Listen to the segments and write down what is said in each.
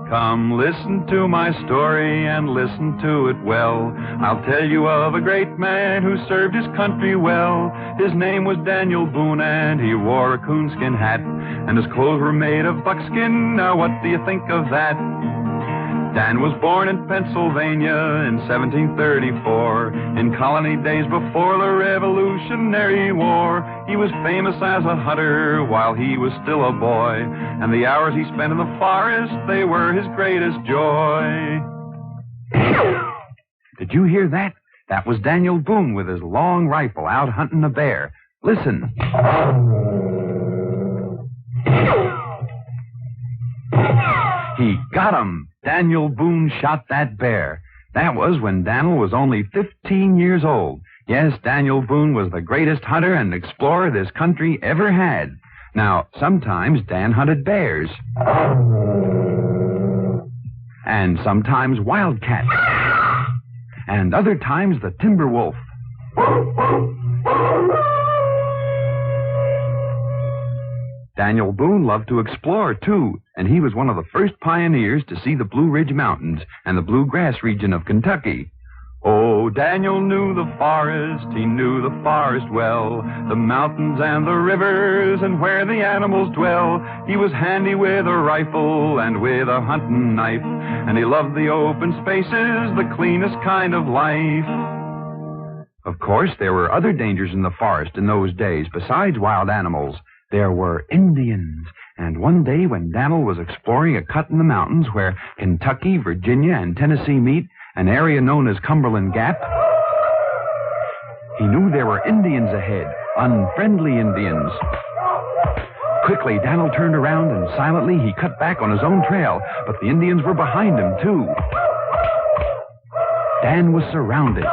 Come listen to my story and listen to it well. I'll tell you of a great man who served his country well. His name was Daniel Boone, and he wore a coonskin hat, and his clothes were made of buckskin. Now what do you think of that? Dan was born in Pennsylvania in 1734, in colony days before the Revolutionary War. He was famous as a hunter while he was still a boy, and the hours he spent in the forest, they were his greatest joy. Did you hear that? That was Daniel Boone with his long rifle out hunting a bear. Listen. He got him. Daniel Boone shot that bear. That was when Daniel was only 15 years old. Yes, Daniel Boone was the greatest hunter and explorer this country ever had. Now, sometimes Dan hunted bears. And sometimes wildcats. And other times the timber wolf. Daniel Boone loved to explore, too, and he was one of the first pioneers to see the Blue Ridge Mountains and the Bluegrass region of Kentucky. Oh, Daniel knew the forest, he knew the forest well, the mountains and the rivers and where the animals dwell. He was handy with a rifle and with a hunting knife, and he loved the open spaces, the cleanest kind of life. Of course, there were other dangers in the forest in those days besides wild animals. There were Indians, and one day when Daniel was exploring a cut in the mountains where Kentucky, Virginia, and Tennessee meet, an area known as Cumberland Gap, he knew there were Indians ahead, unfriendly Indians. Quickly, Daniel turned around, and silently he cut back on his own trail, but the Indians were behind him, too. Dan was surrounded.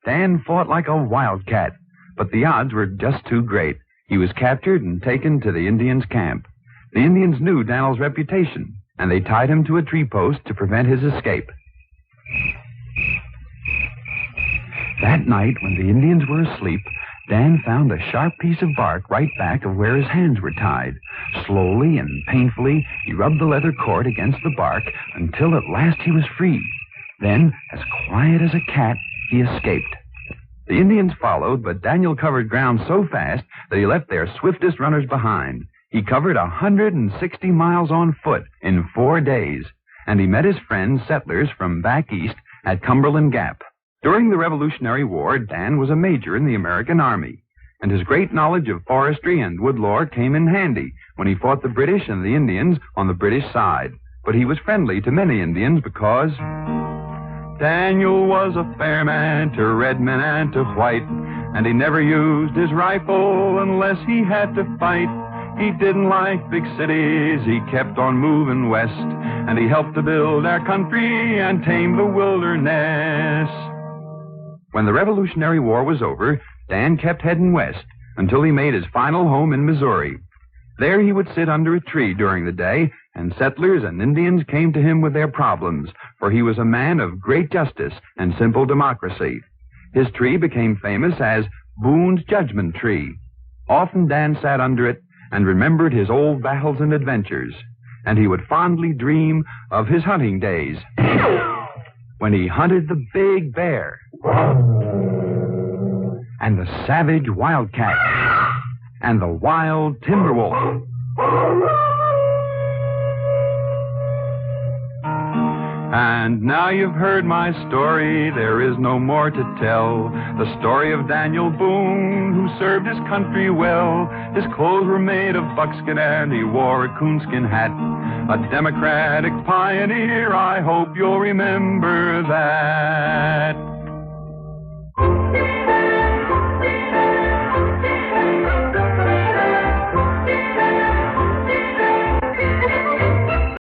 Dan fought like a wildcat, but the odds were just too great. He was captured and taken to the Indians' camp. The Indians knew Daniel's reputation, and they tied him to a tree post to prevent his escape. That night, when the Indians were asleep, Dan found a sharp piece of bark right back of where his hands were tied. Slowly and painfully, he rubbed the leather cord against the bark until at last he was free. Then, as quiet as a cat, he escaped. The Indians followed, but Daniel covered ground so fast that he left their swiftest runners behind. He covered 160 miles on foot in 4 days, and he met his friends, settlers from back east at Cumberland Gap. During the Revolutionary War, Dan was a major in the American Army, and his great knowledge of forestry and wood lore came in handy when he fought the British and the Indians on the British side. But he was friendly to many Indians because Daniel was a fair man to red men and to white, and he never used his rifle unless he had to fight. He didn't like big cities, he kept on moving west, and he helped to build our country and tame the wilderness. When the Revolutionary War was over, Dan kept heading west until he made his final home in Missouri. There he would sit under a tree during the day, and settlers and Indians came to him with their problems, for he was a man of great justice and simple democracy. His tree became famous as Boone's Judgment Tree. Often Dan sat under it and remembered his old battles and adventures, and he would fondly dream of his hunting days when he hunted the big bear and the savage wildcat and the wild timber wolf. And now you've heard my story, there is no more to tell. The story of Daniel Boone, who served his country well. His clothes were made of buckskin and he wore a coonskin hat. A democratic pioneer, I hope you'll remember that.